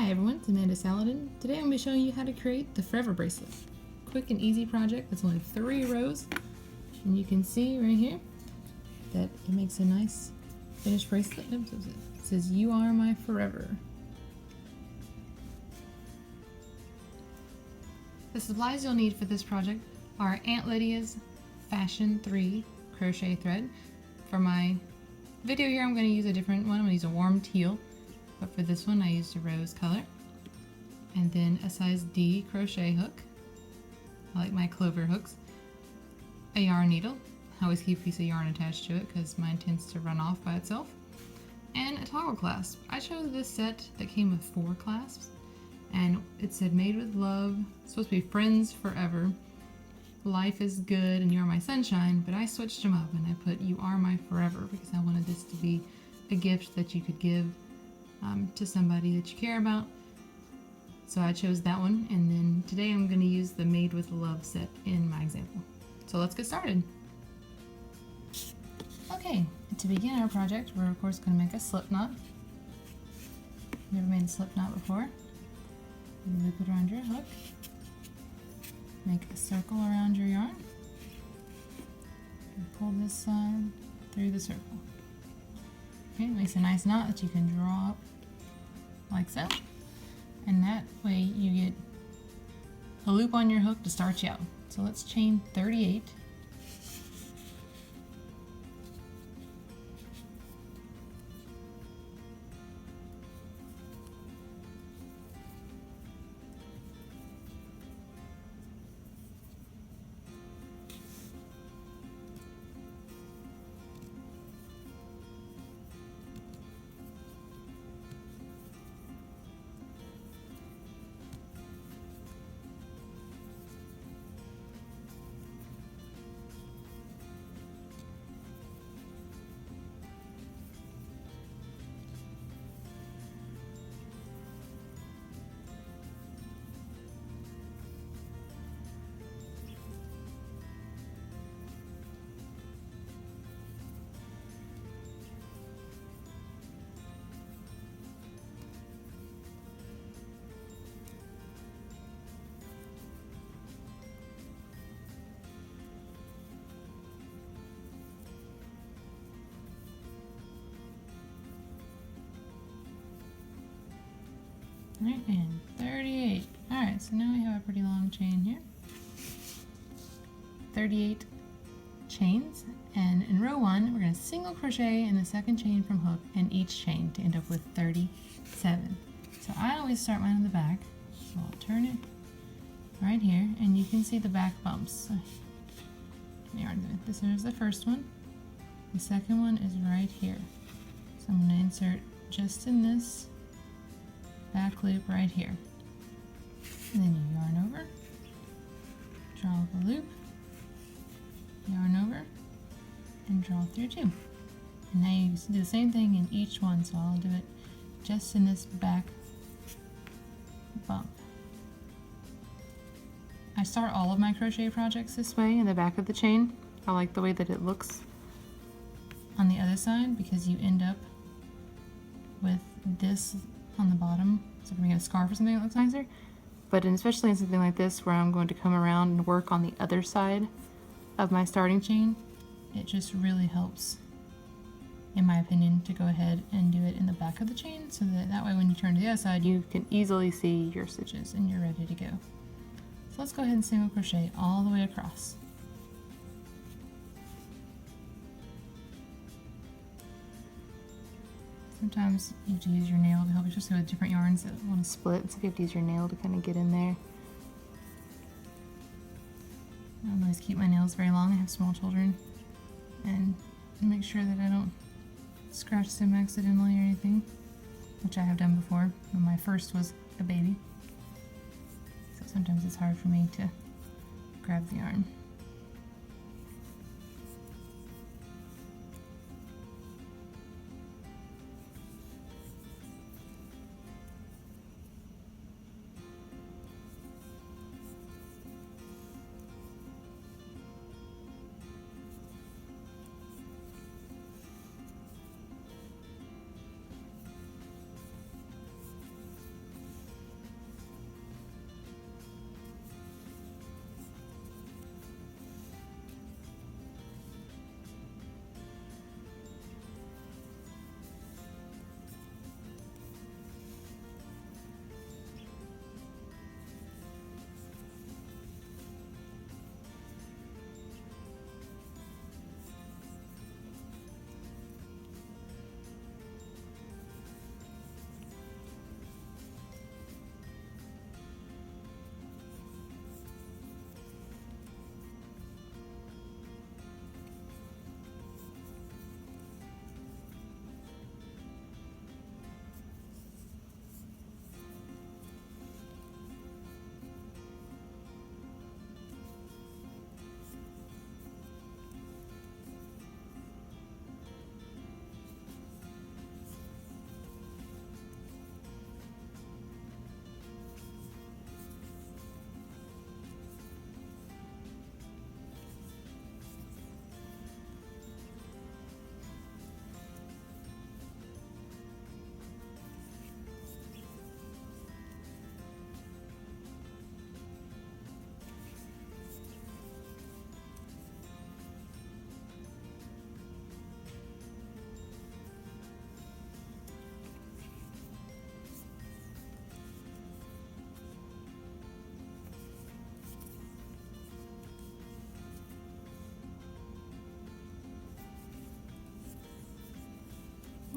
Hi everyone, it's Amanda Saladin. Today I'm going to be showing you how to create the Forever Bracelet. Quick and easy project that's only 3 rows, and you can see right here that it makes a nice finished bracelet. It says, "You are my forever." The supplies you'll need for this project are Aunt Lydia's Fashion 3 crochet thread. For my video here I'm going to use a different one. I'm going to use a warm teal. But for this one I used a rose color, and then a size D crochet hook. I like my clover hooks. A yarn needle. I always keep a piece of yarn attached to it because mine tends to run off by itself. And a toggle clasp. I chose this set that came with 4 clasps, and it said "Made with love." It's supposed to be friends forever. Life is good and you are my sunshine, but I switched them up and I put "You are my forever" because I wanted this to be a gift that you could give to somebody that you care about. So I chose that one, and then today I'm going to use the Made with Love set in my example. So let's get started. Okay, to begin our project we're of course going to make a slip knot. Never made a slip knot before. You loop it around your hook. Make a circle around your yarn. And pull this side through the circle. Okay, it makes a nice knot that you can draw up like so, and that way you get a loop on your hook to start you out. So let's chain 38. Alright, and 38. Alright, so now we have a pretty long chain here. 38 chains, and in row 1 we're going to single crochet in the second chain from hook in each chain to end up with 37. So I always start mine on the back, so I'll turn it right here, and you can see the back bumps. So, this is the first one. The second one is right here. So I'm going to insert just in this back loop right here. And then you yarn over, draw the loop, yarn over, and draw through 2. And now you do the same thing in each one, so I'll do it just in this back bump. I start all of my crochet projects this way in the back of the chain. I like the way that it looks on the other side because you end up with this on the bottom. So if I'm making a scarf or something that looks nicer, but especially in something like this where I'm going to come around and work on the other side of my starting chain, it just really helps, in my opinion, to go ahead and do it in the back of the chain, so that way when you turn to the other side you can easily see your stitches and you're ready to go. So let's go ahead and single crochet all the way across. Sometimes you have to use your nail to help, especially with different yarns that want to split, so you have to use your nail to kind of get in there. I don't always keep my nails very long. I have small children, and make sure that I don't scratch them accidentally or anything, which I have done before when my first was a baby. So sometimes it's hard for me to grab the yarn.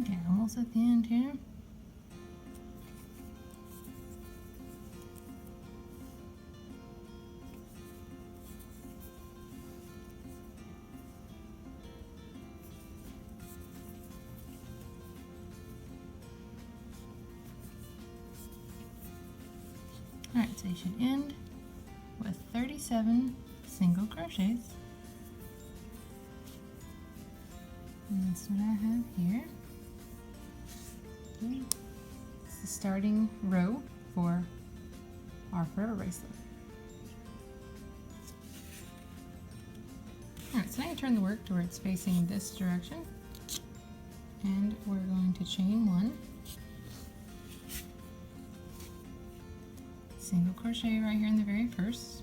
Okay, almost at the end here. Alright, so you should end with 37 single crochets. And that's what I have here. Okay. It's the starting row for our Forever Bracelet. Alright, so now you turn the work to where it's facing this direction. And we're going to chain one. Single crochet right here in the very first.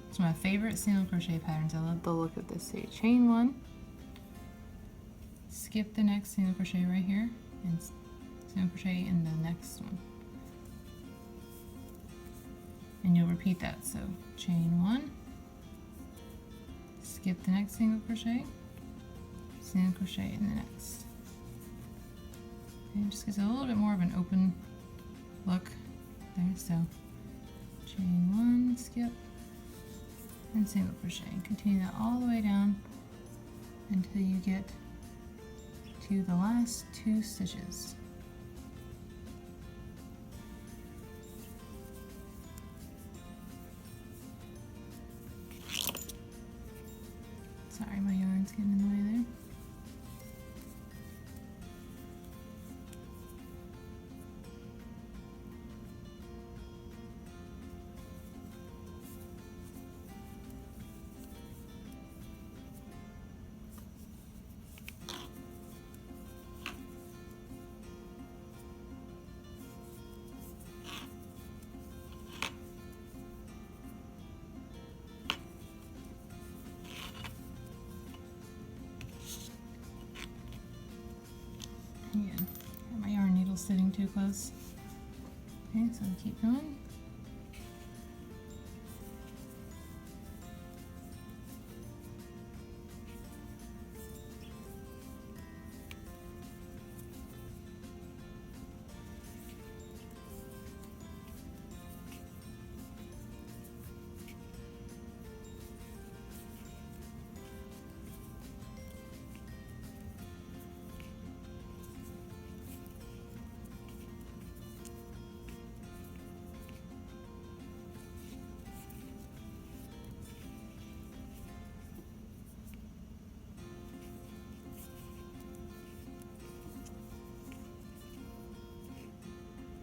It's my favorite single crochet patterns. I love the look of this. So you chain one, skip the next single crochet right here, and single crochet in the next one. And you'll repeat that. So chain one, skip the next single crochet, single crochet in the next. And it just gives it a little bit more of an open look there. So chain one, skip, and single crochet. Continue that all the way down until you get to the last 2 stitches. Sorry, my yarn's getting in the way there. Again, got my yarn needle sitting too close. Okay, so I'll keep going.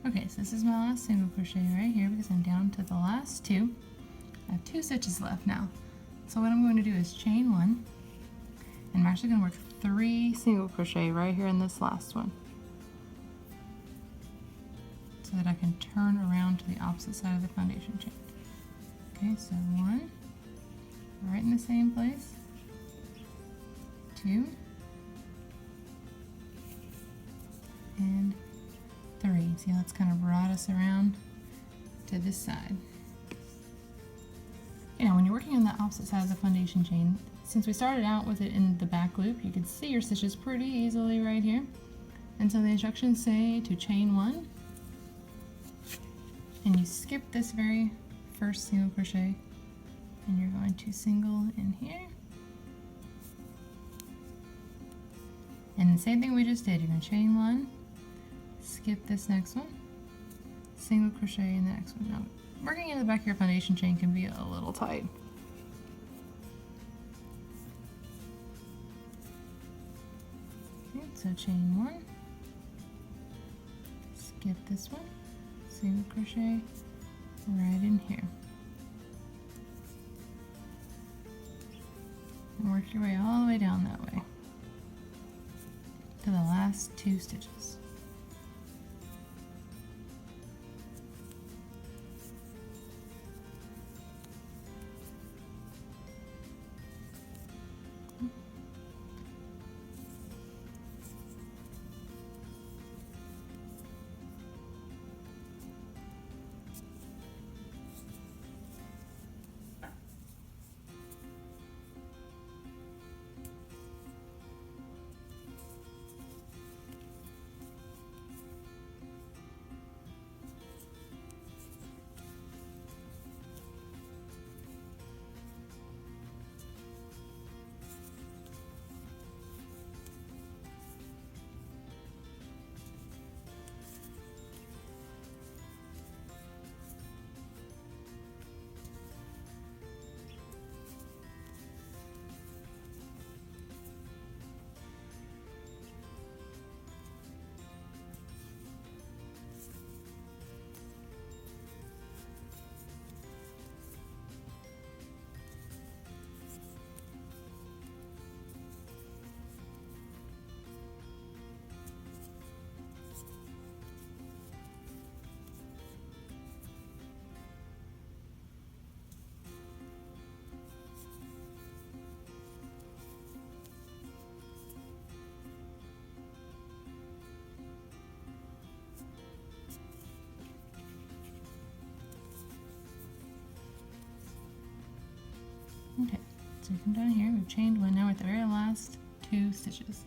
Okay, so this is my last single crochet right here because I'm down to the last 2. I have 2 stitches left now. So what I'm going to do is chain one, and I'm actually going to work 3 single crochet right here in this last one, so that I can turn around to the opposite side of the foundation chain. Okay, so 1, right in the same place, 2, and 3. See how it's kind of brought us around to this side. You know, when you're working on the opposite side of the foundation chain, since we started out with it in the back loop, you can see your stitches pretty easily right here. And so the instructions say to chain one, and you skip this very first single crochet, and you're going to single in here. And the same thing we just did, you're going to chain one, skip this next one, single crochet in the next one. Now, working in the back of your foundation chain can be a little tight. Okay, so chain one, skip this one, single crochet right in here. And work your way all the way down that way to the last 2 stitches. we come down here, we've chained one, now we're at the very last 2 stitches.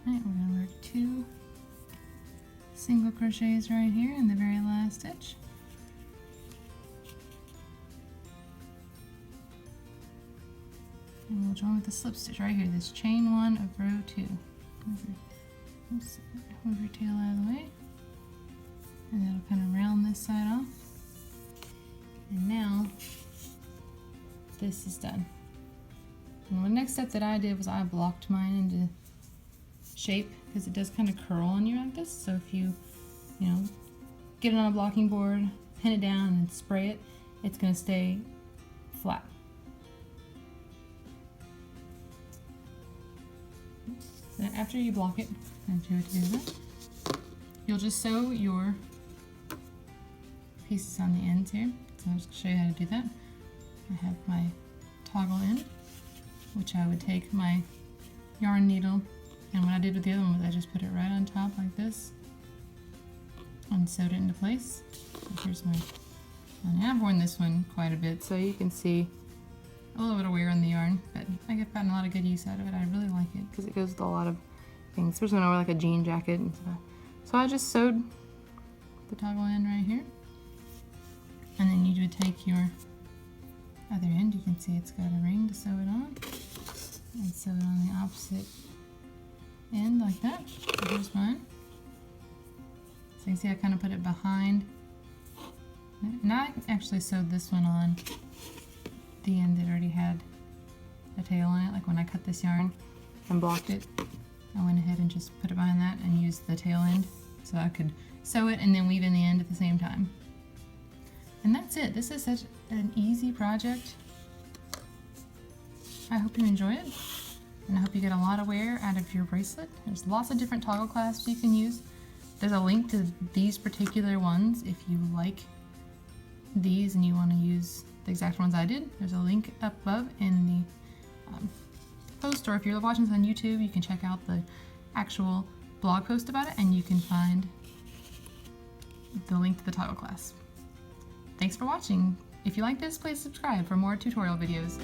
Alright, we're going to work 2 single crochets right here in the very last stitch. And we'll join with the slip stitch right here, this chain 1 of row 2. Move your tail out of the way. And that'll kind of round this side off. And now this is done. And the next step that I did was I blocked mine into shape because it does kind of curl on you like this. So if you get it on a blocking board, pin it down and spray it, it's going to stay flat. So after you block it, and do it together, you'll just sew your pieces on the ends here. So I'll just show you how to do that. I have my toggle end, which I would take my yarn needle, and what I did with the other one was I just put it right on top like this and sewed it into place. So here's my, and I've worn this one quite a bit, so you can see a little bit of wear on the yarn, but I've gotten a lot of good use out of it. I really like it because it goes with a lot of things, especially when I wear like a jean jacket and stuff. So I just sewed the toggle end right here, and then you would take your other end. You can see it's got a ring to sew it on, and sew it on the opposite end like that. So here's mine. So you can see I kind of put it behind, and I actually sewed this one on the end that already had a tail on it. Like when I cut this yarn and blocked it, I went ahead and just put it behind that and used the tail end so I could sew it and then weave in the end at the same time. And that's it. This is such an easy project. I hope you enjoy it, and I hope you get a lot of wear out of your bracelet. There's lots of different toggle clasps you can use. There's a link to these particular ones if you like these and you want to use the exact ones I did. There's a link up above in the post, or if you're watching this on YouTube, you can check out the actual blog post about it and you can find the link to the toggle class. Thanks for watching. If you like this, please subscribe for more tutorial videos.